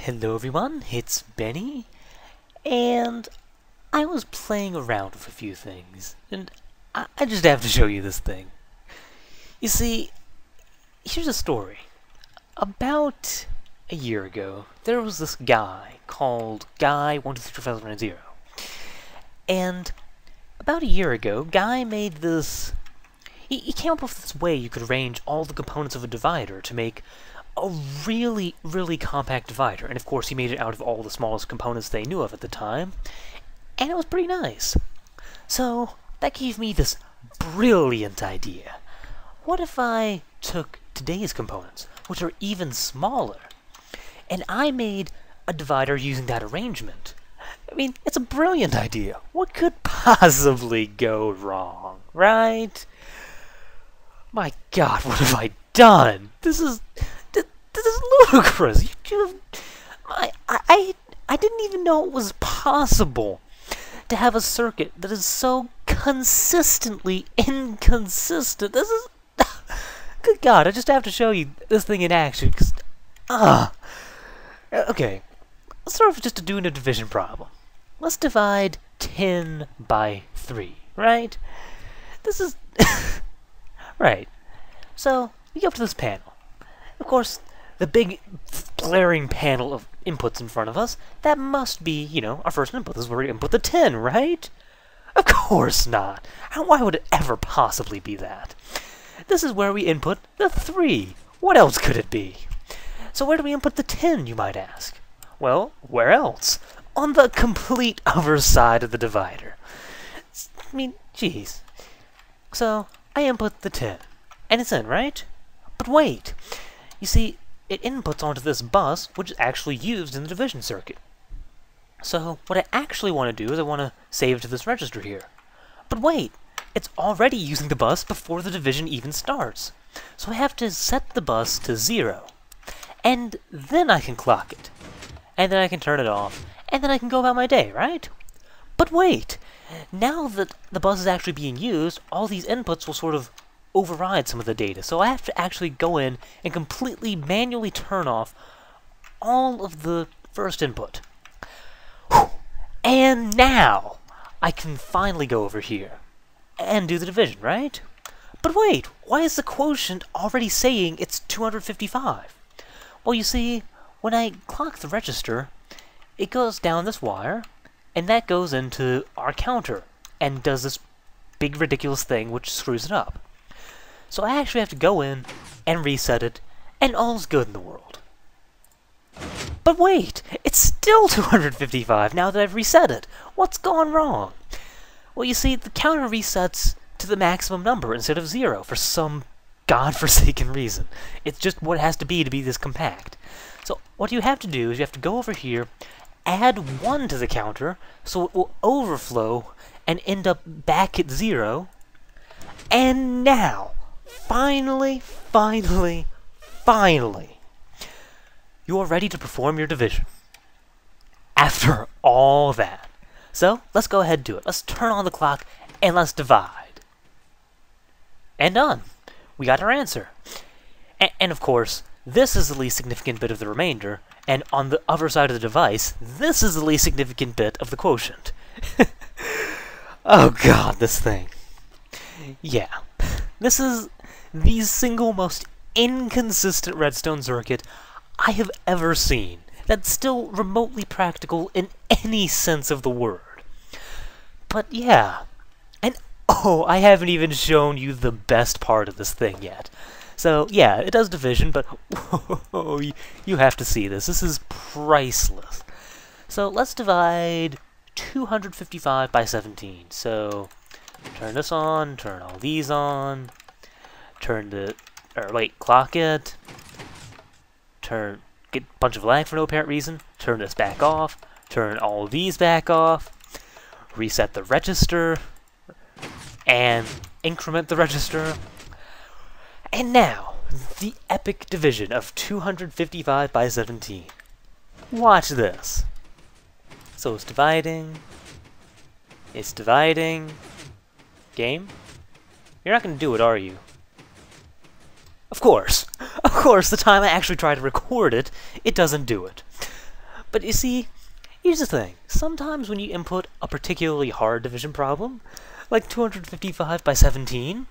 Hello everyone, it's Benny, and I was playing around with a few things, and I just have to show you this thing. You see, here's a story. About a year ago, there was this guy called Guy123450, and about a year ago, Guy made this... He came up with this way you could arrange all the components of a divider to make a really, really compact divider. And of course, he made it out of all the smallest components they knew of at the time. And it was pretty nice. So, that gave me this brilliant idea. What if I took today's components, which are even smaller, and I made a divider using that arrangement? I mean, it's a brilliant idea. What could possibly go wrong, right? My God, what have I done? This is ludicrous. I didn't even know it was possible to have a circuit that is so consistently inconsistent. This is... Good God, I just have to show you this thing in action, because... Okay, let's start with just doing a division problem. Let's divide 10 by 3, right? This is... Right. So, we go up to this panel. Of course, the big, glaring panel of inputs in front of us, that must be, you know, our first input. This is where we input the 10, right? Of course not. Why would it ever possibly be that? This is where we input the 3. What else could it be? So where do we input the 10, you might ask? Well, where else? On the complete other side of the divider. I mean, jeez. So, I input the 10, and it's in, right? But wait! You see, it inputs onto this bus, which is actually used in the division circuit. So, what I actually want to do is I want to save to this register here. But wait! It's already using the bus before the division even starts. So I have to set the bus to 0. And then I can clock it. And then I can turn it off. And then I can go about my day, right? But wait! Now that the bus is actually being used, all these inputs will sort of override some of the data. So I have to actually go in and completely manually turn off all of the first input. Whew. And now I can finally go over here and do the division, right? But wait, why is the quotient already saying it's 255? Well, you see, when I clock the register, it goes down this wire, and that goes into our counter, and does this big ridiculous thing which screws it up. So I actually have to go in and reset it, and all's good in the world. But wait! It's still 255 now that I've reset it! What's gone wrong? Well, you see, the counter resets to the maximum number instead of 0 for some godforsaken reason. It's just what it has to be this compact. So what you have to do is you have to go over here, add 1 to the counter, so it will overflow and end up back at 0. And now, finally, you are ready to perform your division. After all that. So, let's go ahead and do it. Let's turn on the clock, and let's divide. And done. We got our answer. And of course, this is the least significant bit of the remainder, and on the other side of the device, this is the least significant bit of the quotient. Oh God, this thing. Yeah. This is the single most inconsistent redstone circuit I have ever seen that's still remotely practical in any sense of the word. But yeah. And oh, I haven't even shown you the best part of this thing yet. So yeah, it does division, but whoa, you have to see this. This is priceless. So let's divide 255 by 17. So turn this on, turn all these on, clock it, get a bunch of lag for no apparent reason, turn this back off, turn all these back off, reset the register, and increment the register. And now, the epic division of 255 by 17. Watch this. So it's dividing. Game? You're not going to do it, are you? Of course, the time I actually try to record it, it doesn't do it. But you see, here's the thing. Sometimes when you input a particularly hard division problem, like 255 by 17,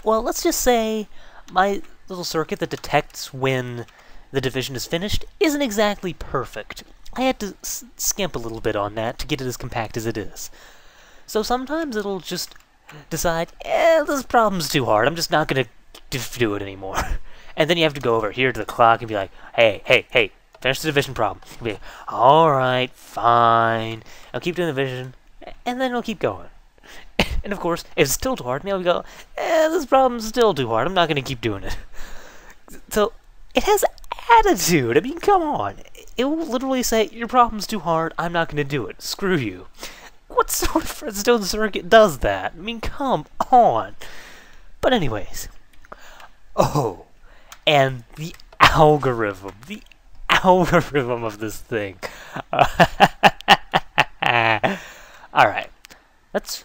well, let's just say my little circuit that detects when the division is finished isn't exactly perfect. I had to skimp a little bit on that to get it as compact as it is. So sometimes it'll just decide, this problem's too hard, I'm just not going to do it anymore. And then you have to go over here to the clock and be like, hey, finish the division problem. You'll be like, alright, fine. I'll keep doing the division, and then it'll keep going. And of course, if it's still too hard, maybe I'll go, this problem's still too hard, I'm not going to keep doing it. So, it has attitude. I mean, come on. It will literally say, your problem's too hard, I'm not going to do it. Screw you. What sort of redstone circuit does that? I mean, come on. But anyways. Oh, and the algorithm. The algorithm of this thing. Alright. That's,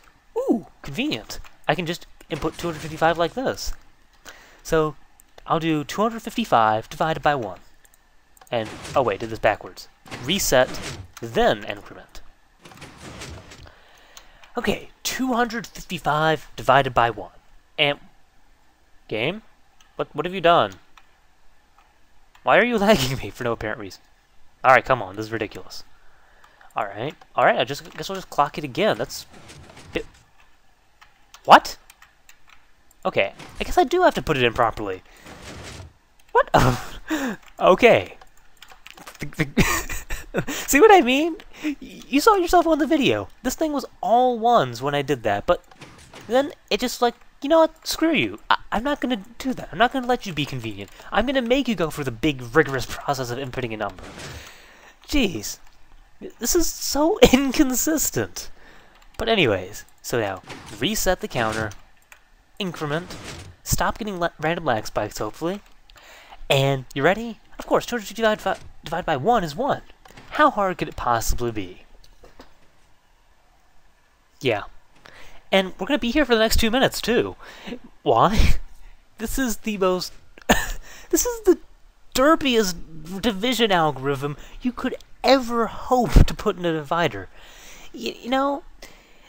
convenient. I can just input 255 like this. So, I'll do 255 divided by 1. And, oh wait, did this backwards. Reset, then increment. Okay, 255 divided by 1. And, game? What have you done? Why are you lagging me for no apparent reason? Alright, come on, this is ridiculous. Alright, I guess I'll just clock it again. That's... What? Okay, I guess I do have to put it in properly. What? Okay. See what I mean? You saw yourself on the video. This thing was all ones when I did that, but then it just like, you know what? Screw you. I'm not going to do that. I'm not going to let you be convenient. I'm going to make you go through the big, rigorous process of inputting a number. Jeez. This is so inconsistent. But anyways, so now, reset the counter, increment, stop getting random lag spikes, hopefully, and you ready? Of course, 255 divided by 1 is 1. How hard could it possibly be? Yeah. And we're going to be here for the next 2 minutes, too. Why? This is the most... this is the derpiest division algorithm you could ever hope to put in a divider. You know,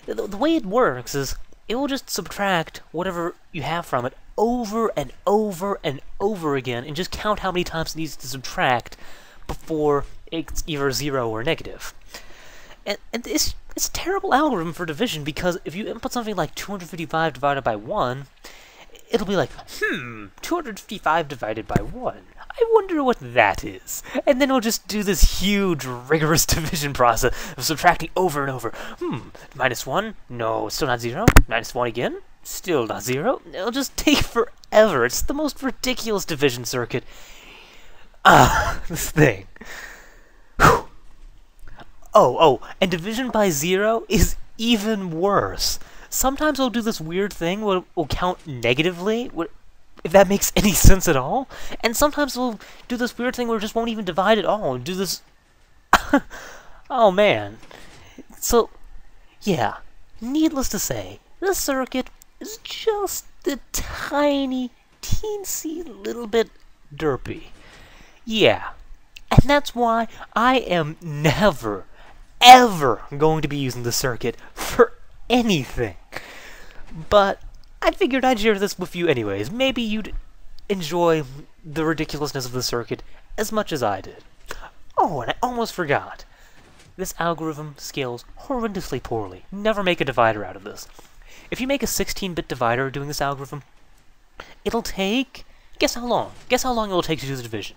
the way it works is it will just subtract whatever you have from it over and over and over again and just count how many times it needs to subtract before it's either 0 or negative. And it's a terrible algorithm for division because if you input something like 255 divided by 1, it'll be like, 255 divided by 1. I wonder what that is. And then it'll just do this huge, rigorous division process of subtracting over and over. Minus 1? No, it's still not 0. Minus 1 again? Still not 0. It'll just take forever. It's the most ridiculous division circuit. This thing. Whew. Oh, and division by 0 is even worse. Sometimes it'll do this weird thing where it'll count negatively, if that makes any sense at all. And sometimes it'll do this weird thing where it just won't even divide at all and do this... Oh man. So, yeah, needless to say, this circuit is just a tiny, teensy little bit derpy. Yeah, and that's why I am never, ever going to be using the circuit for anything. But I figured I'd share this with you anyways. Maybe you'd enjoy the ridiculousness of the circuit as much as I did. Oh, and I almost forgot. This algorithm scales horrendously poorly. Never make a divider out of this. If you make a 16-bit divider doing this algorithm, it'll take... Guess how long? Guess how long it'll take to do the division?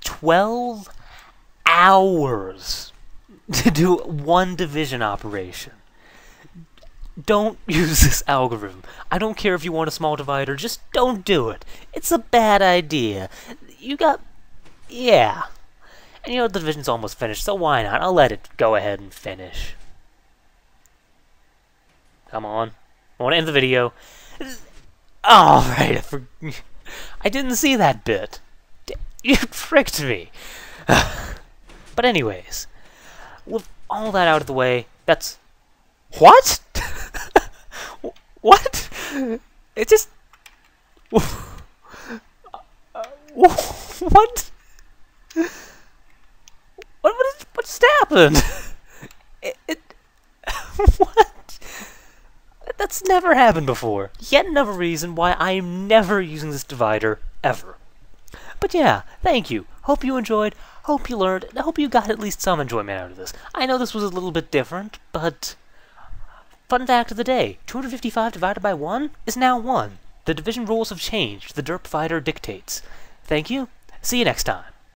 12 hours to do one division operation. Don't use this algorithm. I don't care if you want a small divider, just don't do it. It's a bad idea. You got... Yeah. And you know, the division's almost finished, so why not? I'll let it go ahead and finish. Come on. I want to end the video. Alright, I didn't see that bit. You tricked me. But anyways, with all that out of the way, that's... What? What? It just... What? What just happened? What? That's never happened before. Yet another reason why I am never using this divider, ever. But yeah, thank you. Hope you enjoyed, hope you learned, and I hope you got at least some enjoyment out of this. I know this was a little bit different, but... Fun fact of the day, 255 divided by 1 is now 1. The division rules have changed. The Derpvider dictates. Thank you. See you next time.